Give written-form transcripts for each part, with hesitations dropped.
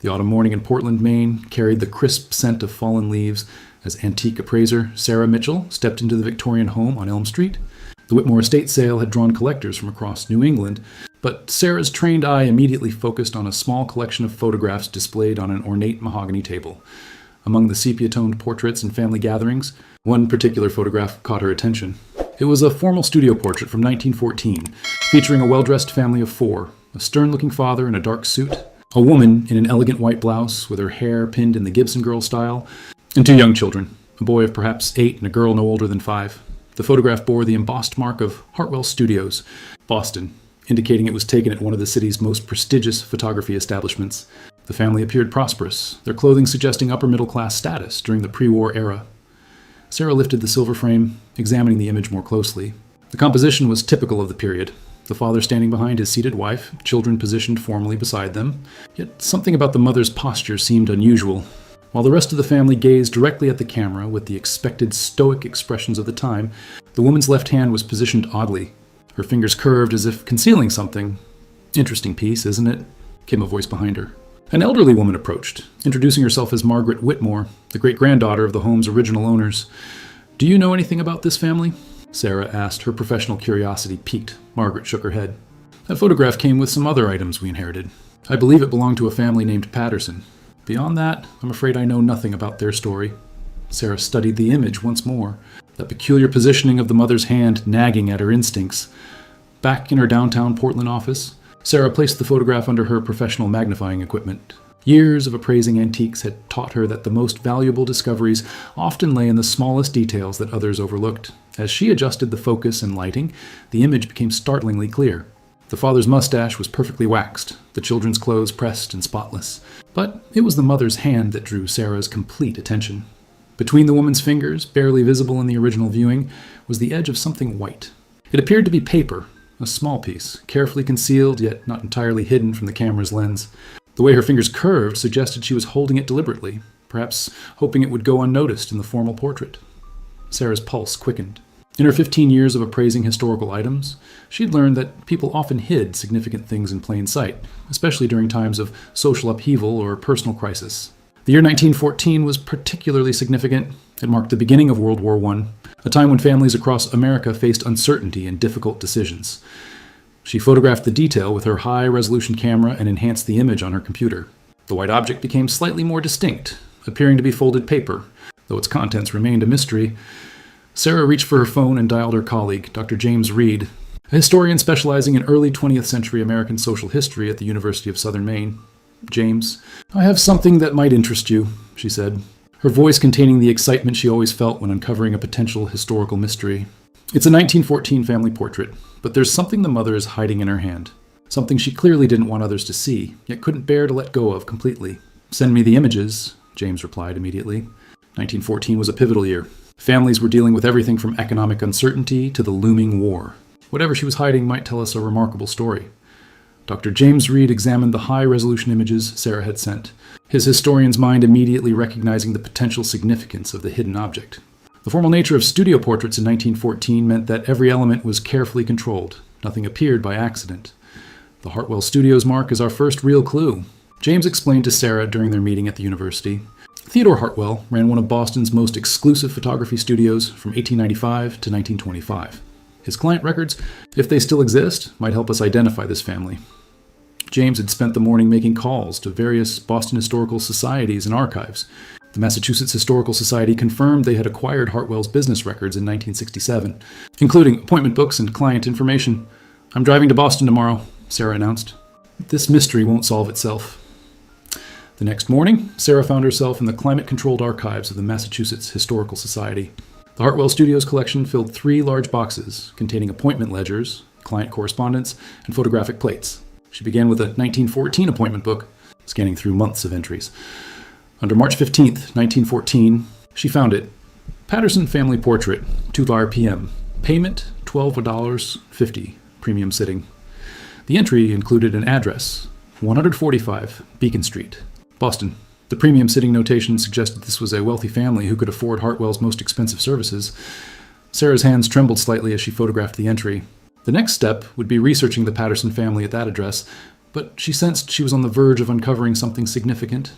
The autumn morning in Portland, Maine, carried the crisp scent of fallen leaves as antique appraiser Sarah Mitchell stepped into the Victorian home on Elm Street. The Whitmore estate sale had drawn collectors from across New England, but Sarah's trained eye immediately focused on a small collection of photographs displayed on an ornate mahogany table. Among the sepia-toned portraits and family gatherings, one particular photograph caught her attention. It was a formal studio portrait from 1914, featuring a well-dressed family of four, a stern-looking father in a dark suit, a woman in an elegant white blouse with her hair pinned in the Gibson Girl style, and two young children, a boy of perhaps 8 and a girl no older than 5. The photograph bore the embossed mark of Hartwell Studios, Boston, indicating it was taken at one of the city's most prestigious photography establishments. The family appeared prosperous, their clothing suggesting upper-middle-class status during the pre-war era. Sarah lifted the silver frame, examining the image more closely. The composition was typical of the period. The father standing behind his seated wife, children positioned formally beside them. Yet something about the mother's posture seemed unusual. While the rest of the family gazed directly at the camera with the expected stoic expressions of the time, the woman's left hand was positioned oddly, her fingers curved as if concealing something. "Interesting piece, isn't it?" came a voice behind her. An elderly woman approached, introducing herself as Margaret Whitmore, the great-granddaughter of the home's original owners. "Do you know anything about this family?" Sarah asked, her professional curiosity piqued. Margaret shook her head. "That photograph came with some other items we inherited. I believe it belonged to a family named Patterson. Beyond that, I'm afraid I know nothing about their story." Sarah studied the image once more, that peculiar positioning of the mother's hand nagging at her instincts. Back in her downtown Portland office, Sarah placed the photograph under her professional magnifying equipment. Years of appraising antiques had taught her that the most valuable discoveries often lay in the smallest details that others overlooked. As she adjusted the focus and lighting, the image became startlingly clear. The father's mustache was perfectly waxed, the children's clothes pressed and spotless. But it was the mother's hand that drew Sarah's complete attention. Between the woman's fingers, barely visible in the original viewing, was the edge of something white. It appeared to be paper, a small piece, carefully concealed yet not entirely hidden from the camera's lens. The way her fingers curved suggested she was holding it deliberately, perhaps hoping it would go unnoticed in the formal portrait. Sarah's pulse quickened. In her 15 years of appraising historical items, she'd learned that people often hid significant things in plain sight, especially during times of social upheaval or personal crisis. The year 1914 was particularly significant. It marked the beginning of World War I, a time when families across America faced uncertainty and difficult decisions. She photographed the detail with her high-resolution camera and enhanced the image on her computer. The white object became slightly more distinct, appearing to be folded paper, though its contents remained a mystery. Sarah reached for her phone and dialed her colleague, Dr. James Reed, a historian specializing in early 20th century American social history at the University of Southern Maine. "James, I have something that might interest you," she said, her voice containing the excitement she always felt when uncovering a potential historical mystery. "It's a 1914 family portrait, but there's something the mother is hiding in her hand. Something she clearly didn't want others to see, yet couldn't bear to let go of completely." "Send me the images," James replied immediately. 1914 was a pivotal year. Families were dealing with everything from economic uncertainty to the looming war. Whatever she was hiding might tell us a remarkable story. Dr. James Reed examined the high-resolution images Sarah had sent, his historian's mind immediately recognizing the potential significance of the hidden object. The formal nature of studio portraits in 1914 meant that every element was carefully controlled. Nothing appeared by accident. The Hartwell Studios mark is our first real clue. James explained to Sarah during their meeting at the university. Theodore Hartwell ran one of Boston's most exclusive photography studios from 1895 to 1925. His client records, if they still exist, might help us identify this family. James had spent the morning making calls to various Boston historical societies and archives. The Massachusetts Historical Society confirmed they had acquired Hartwell's business records in 1967, including appointment books and client information. "I'm driving to Boston tomorrow," Sarah announced. "This mystery won't solve itself." The next morning, Sarah found herself in the climate-controlled archives of the Massachusetts Historical Society. The Hartwell Studios collection filled 3 large boxes containing appointment ledgers, client correspondence, and photographic plates. She began with a 1914 appointment book, scanning through months of entries. Under March 15th, 1914, she found it. Patterson Family Portrait, 2 p.m. Payment, $12.50, premium sitting. The entry included an address, 145 Beacon Street, Boston. The premium sitting notation suggested this was a wealthy family who could afford Hartwell's most expensive services. Sarah's hands trembled slightly as she photographed the entry. The next step would be researching the Patterson family at that address, but she sensed she was on the verge of uncovering something significant.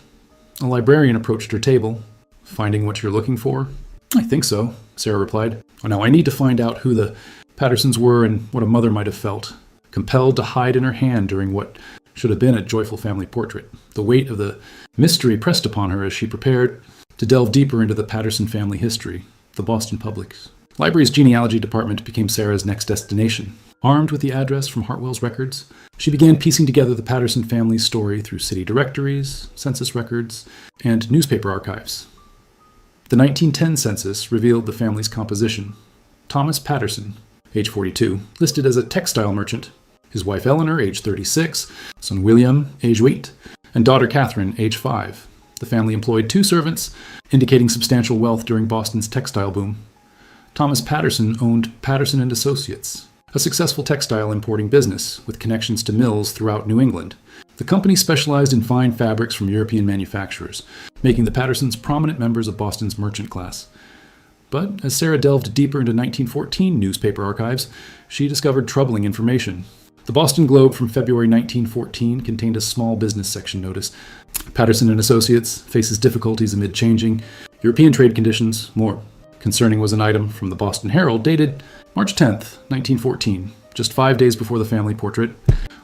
A librarian approached her table. "Finding what you're looking for?" "I think so," Sarah replied. "Now I need to find out who the Pattersons were and what a mother might have felt, compelled to hide in her hand during what should have been a joyful family portrait." The weight of the mystery pressed upon her as she prepared to delve deeper into the Patterson family history. The Boston Public's Library's genealogy department became Sarah's next destination. Armed with the address from Hartwell's records, she began piecing together the Patterson family's story through city directories, census records, and newspaper archives. The 1910 census revealed the family's composition. Thomas Patterson, age 42, listed as a textile merchant. His wife Eleanor, age 36, son William, age 8, and daughter Catherine, age 5. The family employed 2 servants, indicating substantial wealth during Boston's textile boom. Thomas Patterson owned Patterson and Associates, a successful textile importing business with connections to mills throughout New England. The company specialized in fine fabrics from European manufacturers, making the Pattersons prominent members of Boston's merchant class. But as Sarah delved deeper into 1914 newspaper archives, she discovered troubling information. The Boston Globe from February 1914 contained a small business section notice. Patterson and Associates faces difficulties amid changing European trade conditions. More concerning was an item from the Boston Herald dated March 10th, 1914, just 5 days before the family portrait.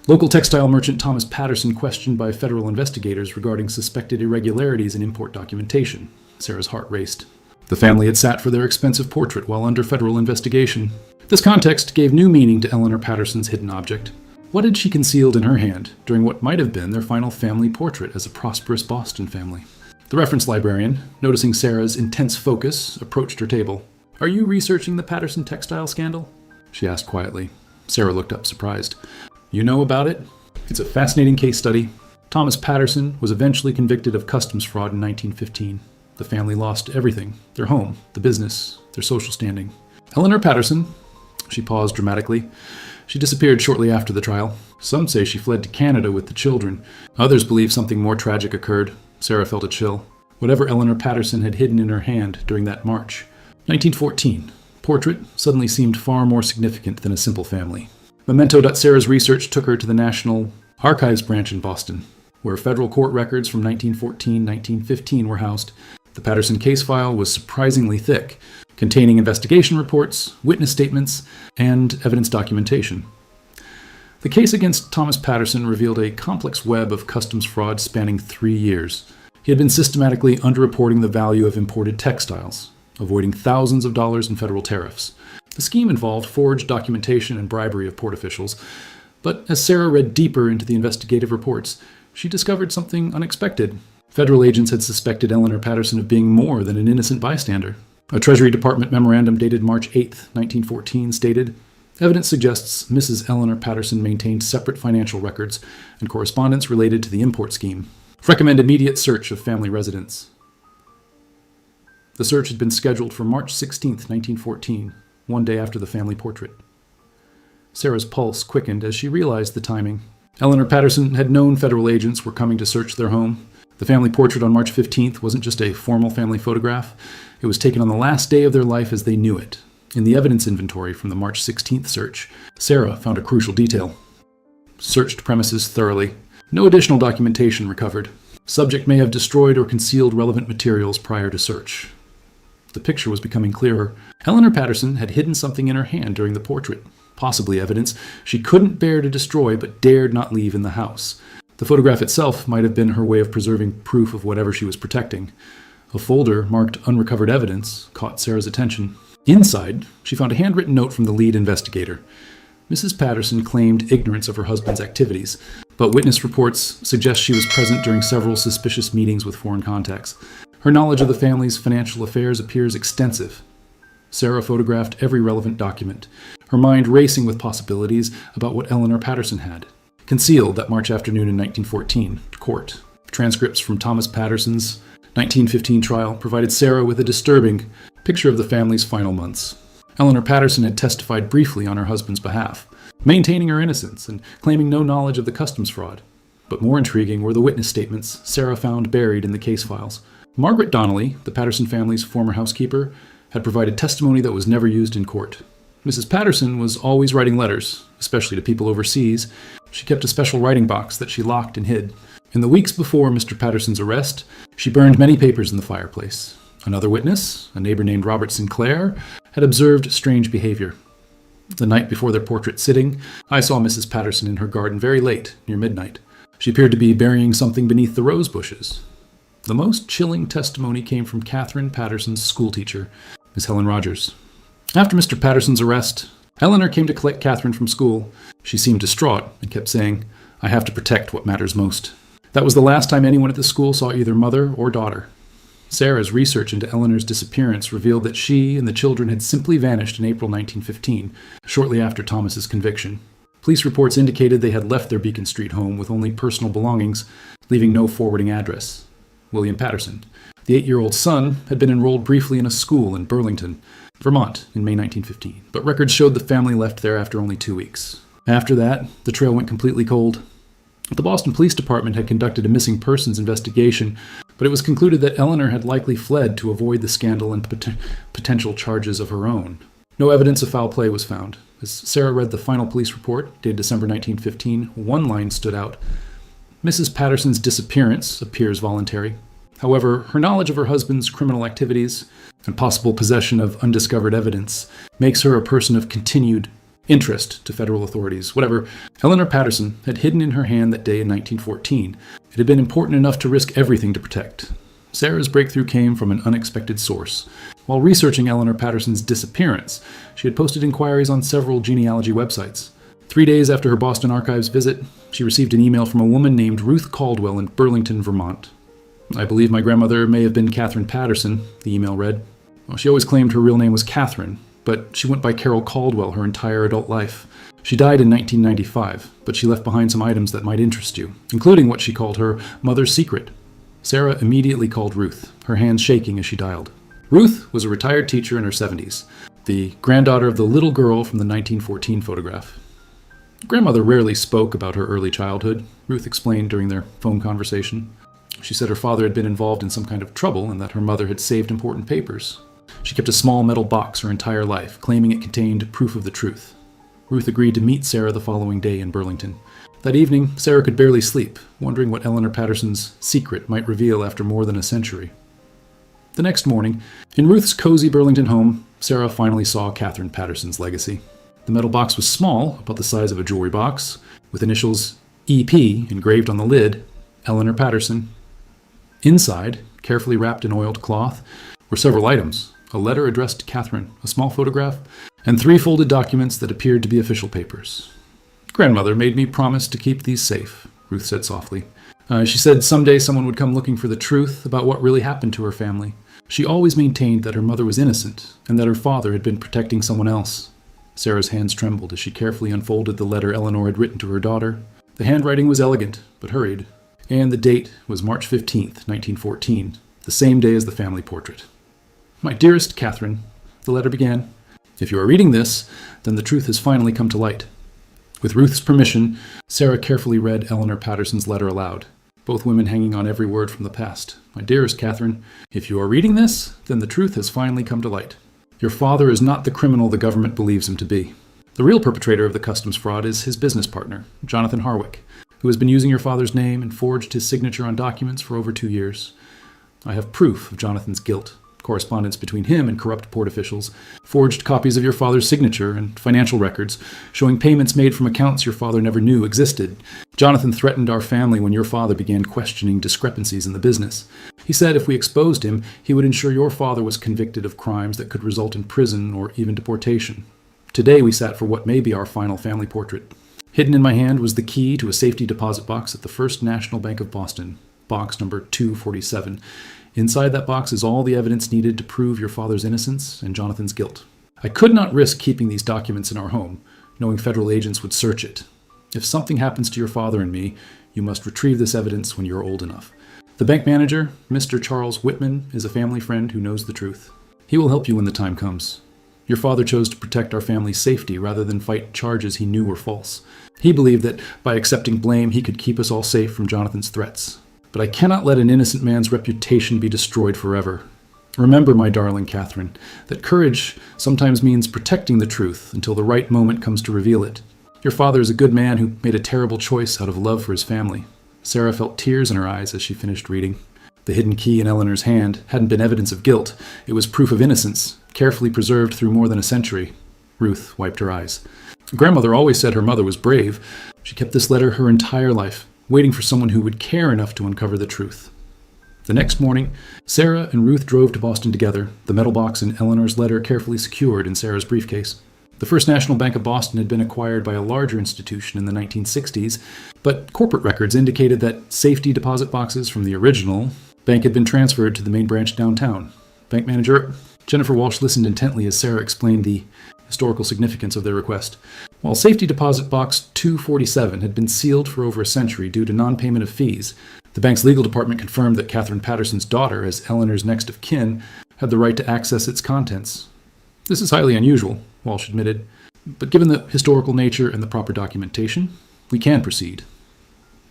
Local textile merchant Thomas Patterson questioned by federal investigators regarding suspected irregularities in import documentation. Sarah's heart raced. The family had sat for their expensive portrait while under federal investigation. This context gave new meaning to Eleanor Patterson's hidden object. What had she concealed in her hand during what might have been their final family portrait as a prosperous Boston family? The reference librarian, noticing Sarah's intense focus, approached her table. "Are you researching the Patterson textile scandal?" she asked quietly. Sarah looked up, surprised. "You know about it? It's a fascinating case study." Thomas Patterson was eventually convicted of customs fraud in 1915. The family lost everything: their home, the business, their social standing. Eleanor Patterson, she paused dramatically. She disappeared shortly after the trial. Some say she fled to Canada with the children. Others believe something more tragic occurred. Sarah felt a chill. Whatever Eleanor Patterson had hidden in her hand during that march. 1914. Portrait suddenly seemed far more significant than a simple family. Memento.Sarah's research took her to the National Archives branch in Boston, where federal court records from 1914-1915 were housed. The Patterson case file was surprisingly thick, containing investigation reports, witness statements, and evidence documentation. The case against Thomas Patterson revealed a complex web of customs fraud spanning 3 years. He had been systematically underreporting the value of imported textiles, avoiding thousands of dollars in federal tariffs. The scheme involved forged documentation and bribery of port officials, but as Sarah read deeper into the investigative reports, she discovered something unexpected. Federal agents had suspected Eleanor Patterson of being more than an innocent bystander. A Treasury Department memorandum dated March 8, 1914 stated, "Evidence suggests Mrs. Eleanor Patterson maintained separate financial records and correspondence related to the import scheme. Recommend immediate search of family residence." The search had been scheduled for March 16, 1914, one day after the family portrait. Sarah's pulse quickened as she realized the timing. Eleanor Patterson had known federal agents were coming to search their home. The family portrait on March 15th wasn't just a formal family photograph. It was taken on the last day of their life as they knew it. In the evidence inventory from the March 16th search, Sarah found a crucial detail. Searched premises thoroughly. No additional documentation recovered. Subject may have destroyed or concealed relevant materials prior to search. The picture was becoming clearer. Eleanor Patterson had hidden something in her hand during the portrait, possibly evidence she couldn't bear to destroy but dared not leave in the house. The photograph itself might have been her way of preserving proof of whatever she was protecting. A folder marked unrecovered evidence caught Sarah's attention. Inside, she found a handwritten note from the lead investigator. Mrs. Patterson claimed ignorance of her husband's activities, but witness reports suggest she was present during several suspicious meetings with foreign contacts. Her knowledge of the family's financial affairs appears extensive. Sarah photographed every relevant document, her mind racing with possibilities about what Eleanor Patterson had concealed that March afternoon in 1914, court. Transcripts from Thomas Patterson's 1915 trial provided Sarah with a disturbing picture of the family's final months. Eleanor Patterson had testified briefly on her husband's behalf, maintaining her innocence and claiming no knowledge of the customs fraud. But more intriguing were the witness statements Sarah found buried in the case files. Margaret Donnelly, the Patterson family's former housekeeper, had provided testimony that was never used in court. Mrs. Patterson was always writing letters, especially to people overseas. She kept a special writing box that she locked and hid. In the weeks before Mr. Patterson's arrest, she burned many papers in the fireplace. Another witness, a neighbor named Robert Sinclair, had observed strange behavior. The night before their portrait sitting, I saw Mrs. Patterson in her garden very late, near midnight. She appeared to be burying something beneath the rose bushes. The most chilling testimony came from Catherine Patterson's schoolteacher, Miss Helen Rogers. After Mr. Patterson's arrest, Eleanor came to collect Catherine from school. She seemed distraught and kept saying, "I have to protect what matters most." That was the last time anyone at the school saw either mother or daughter. Sarah's research into Eleanor's disappearance revealed that she and the children had simply vanished in April 1915, shortly after Thomas's conviction. Police reports indicated they had left their Beacon Street home with only personal belongings, leaving no forwarding address. William Patterson, the 8-year-old son, had been enrolled briefly in a school in Burlington, Vermont, in May 1915, but records showed the family left there after only 2 weeks. After that, the trail went completely cold. The Boston Police Department had conducted a missing persons investigation, but it was concluded that Eleanor had likely fled to avoid the scandal and potential charges of her own. No evidence of foul play was found. As Sarah read the final police report, dated December 1915, one line stood out. Mrs. Patterson's disappearance appears voluntary. However, her knowledge of her husband's criminal activities and possible possession of undiscovered evidence makes her a person of continued interest to federal authorities. Whatever Eleanor Patterson had hidden in her hand that day in 1914, it had been important enough to risk everything to protect. Sarah's breakthrough came from an unexpected source. While researching Eleanor Patterson's disappearance, she had posted inquiries on several genealogy websites. 3 days after her Boston Archives visit, she received an email from a woman named Ruth Caldwell in Burlington, Vermont. "I believe my grandmother may have been Catherine Patterson," the email read. Well, she always claimed her real name was Catherine, but she went by Carol Caldwell her entire adult life. She died in 1995, but she left behind some items that might interest you, including what she called her mother's secret. Sarah immediately called Ruth, her hands shaking as she dialed. Ruth was a retired teacher in her 70s, the granddaughter of the little girl from the 1914 photograph. Grandmother rarely spoke about her early childhood, Ruth explained during their phone conversation. She said her father had been involved in some kind of trouble and that her mother had saved important papers. She kept a small metal box her entire life, claiming it contained proof of the truth. Ruth agreed to meet Sarah the following day in Burlington. That evening, Sarah could barely sleep, wondering what Eleanor Patterson's secret might reveal after more than a century. The next morning, in Ruth's cozy Burlington home, Sarah finally saw Catherine Patterson's legacy. The metal box was small, about the size of a jewelry box, with initials EP engraved on the lid, Eleanor Patterson. Inside, carefully wrapped in oiled cloth, were several items: a letter addressed to Catherine, a small photograph, and 3 folded documents that appeared to be official papers. "Grandmother made me promise to keep these safe," Ruth said softly. She said someday someone would come looking for the truth about what really happened to her family. She always maintained that her mother was innocent and that her father had been protecting someone else. Sarah's hands trembled as she carefully unfolded the letter Eleanor had written to her daughter. The handwriting was elegant, but hurried, and the date was March 15th, 1914, the same day as the family portrait. "My dearest Catherine," the letter began, "if you are reading this, then the truth has finally come to light." With Ruth's permission, Sarah carefully read Eleanor Patterson's letter aloud, both women hanging on every word from the past. "My dearest Catherine, if you are reading this, then the truth has finally come to light. Your father is not the criminal the government believes him to be. The real perpetrator of the customs fraud is his business partner, Jonathan Harwick, who has been using your father's name and forged his signature on documents for over 2 years. I have proof of Jonathan's guilt, correspondence between him and corrupt port officials, forged copies of your father's signature, and financial records showing payments made from accounts your father never knew existed. Jonathan threatened our family when your father began questioning discrepancies in the business. He said if we exposed him, he would ensure your father was convicted of crimes that could result in prison or even deportation. Today we sat for what may be our final family portrait. Hidden in my hand was the key to a safety deposit box at the First National Bank of Boston, box number 247. Inside that box is all the evidence needed to prove your father's innocence and Jonathan's guilt. I could not risk keeping these documents in our home, knowing federal agents would search it. If something happens to your father and me, you must retrieve this evidence when you're old enough. The bank manager, Mr. Charles Whitman, is a family friend who knows the truth. He will help you when the time comes. Your father chose to protect our family's safety rather than fight charges he knew were false. He believed that by accepting blame, he could keep us all safe from Jonathan's threats. But I cannot let an innocent man's reputation be destroyed forever. Remember, my darling Catherine, that courage sometimes means protecting the truth until the right moment comes to reveal it. Your father is a good man who made a terrible choice out of love for his family." Sarah felt tears in her eyes as she finished reading. The hidden key in Eleanor's hand hadn't been evidence of guilt. It was proof of innocence, carefully preserved through more than a century. Ruth wiped her eyes. Grandmother always said her mother was brave. She kept this letter her entire life, waiting for someone who would care enough to uncover the truth. The next morning, Sarah and Ruth drove to Boston together, the metal box and Eleanor's letter carefully secured in Sarah's briefcase. The First National Bank of Boston had been acquired by a larger institution in the 1960s, but corporate records indicated that safety deposit boxes from the original bank had been transferred to the main branch downtown. Bank manager Jennifer Walsh listened intently as Sarah explained the historical significance of their request. While safety deposit box 247 had been sealed for over a century due to non-payment of fees, the bank's legal department confirmed that Catherine Patterson's daughter, as Eleanor's next of kin, had the right to access its contents. "This is highly unusual," Walsh admitted, "but given the historical nature and the proper documentation, we can proceed."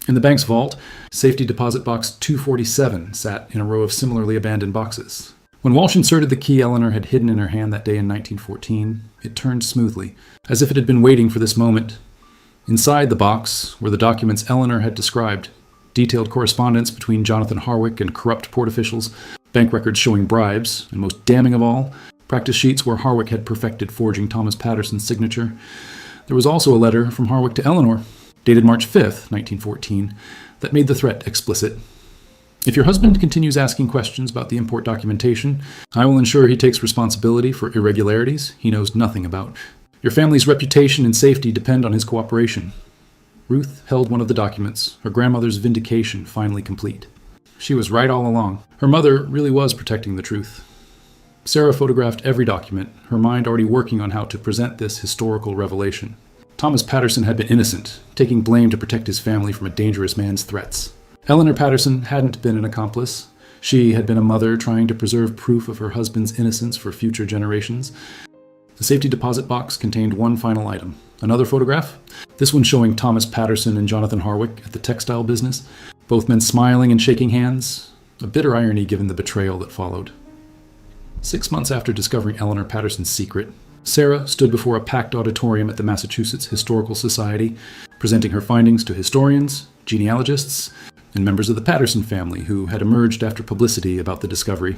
In the bank's vault, safety deposit box 247 sat in a row of similarly abandoned boxes. When Walsh inserted the key Eleanor had hidden in her hand that day in 1914, it turned smoothly, as if it had been waiting for this moment. Inside the box were the documents Eleanor had described: detailed correspondence between Jonathan Harwick and corrupt port officials, bank records showing bribes, and most damning of all, practice sheets where Harwick had perfected forging Thomas Patterson's signature. There was also a letter from Harwick to Eleanor, dated March 5th, 1914, that made the threat explicit. "If your husband continues asking questions about the import documentation, I will ensure he takes responsibility for irregularities he knows nothing about. Your family's reputation and safety depend on his cooperation." Ruth held one of the documents, her grandmother's vindication finally complete. She was right all along. Her mother really was protecting the truth. Sarah photographed every document, her mind already working on how to present this historical revelation. Thomas Patterson had been innocent, taking blame to protect his family from a dangerous man's threats. Eleanor Patterson hadn't been an accomplice. She had been a mother trying to preserve proof of her husband's innocence for future generations. The safety deposit box contained one final item, another photograph, this one showing Thomas Patterson and Jonathan Harwick at the textile business, both men smiling and shaking hands, a bitter irony given the betrayal that followed. 6 months after discovering Eleanor Patterson's secret, Sarah stood before a packed auditorium at the Massachusetts Historical Society, presenting her findings to historians, genealogists, and members of the Patterson family who had emerged after publicity about the discovery.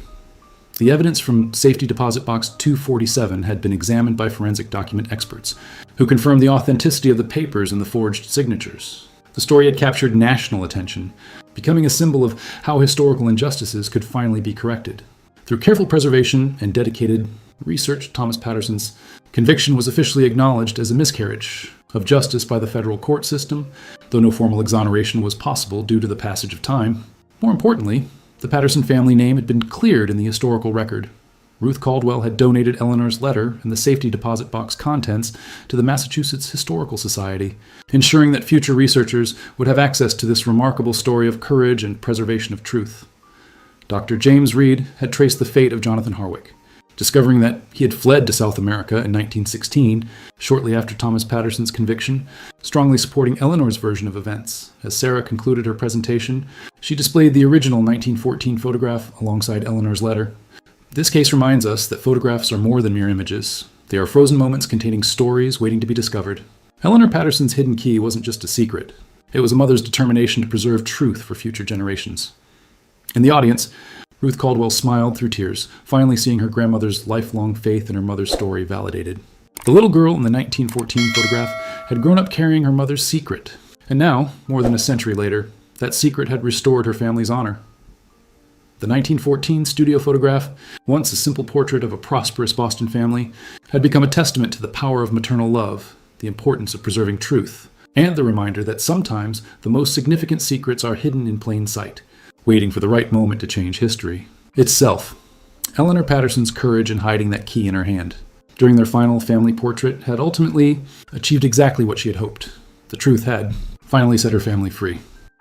The evidence from safety deposit box 247 had been examined by forensic document experts, who confirmed the authenticity of the papers and the forged signatures. The story had captured national attention, becoming a symbol of how historical injustices could finally be corrected. Through careful preservation and dedicated research, Thomas Patterson's conviction was officially acknowledged as a miscarriage of justice by the federal court system, though no formal exoneration was possible due to the passage of time. More importantly, the Patterson family name had been cleared in the historical record. Ruth Caldwell had donated Eleanor's letter and the safety deposit box contents to the Massachusetts Historical Society, ensuring that future researchers would have access to this remarkable story of courage and preservation of truth. Dr. James Reed had traced the fate of Jonathan Harwick, discovering that he had fled to South America in 1916, shortly after Thomas Patterson's conviction, strongly supporting Eleanor's version of events. As Sarah concluded her presentation, she displayed the original 1914 photograph alongside Eleanor's letter. This case reminds us that photographs are more than mere images. They are frozen moments containing stories waiting to be discovered. Eleanor Patterson's hidden key wasn't just a secret. It was a mother's determination to preserve truth for future generations. In the audience, Ruth Caldwell smiled through tears, finally seeing her grandmother's lifelong faith in her mother's story validated. The little girl in the 1914 photograph had grown up carrying her mother's secret, and now, more than a century later, that secret had restored her family's honor. The 1914 studio photograph, once a simple portrait of a prosperous Boston family, had become a testament to the power of maternal love, the importance of preserving truth, and the reminder that sometimes the most significant secrets are hidden in plain sight, waiting for the right moment to change history. Itself, Eleanor Patterson's courage in hiding that key in her hand during their final family portrait had ultimately achieved exactly what she had hoped. The truth had finally set her family free.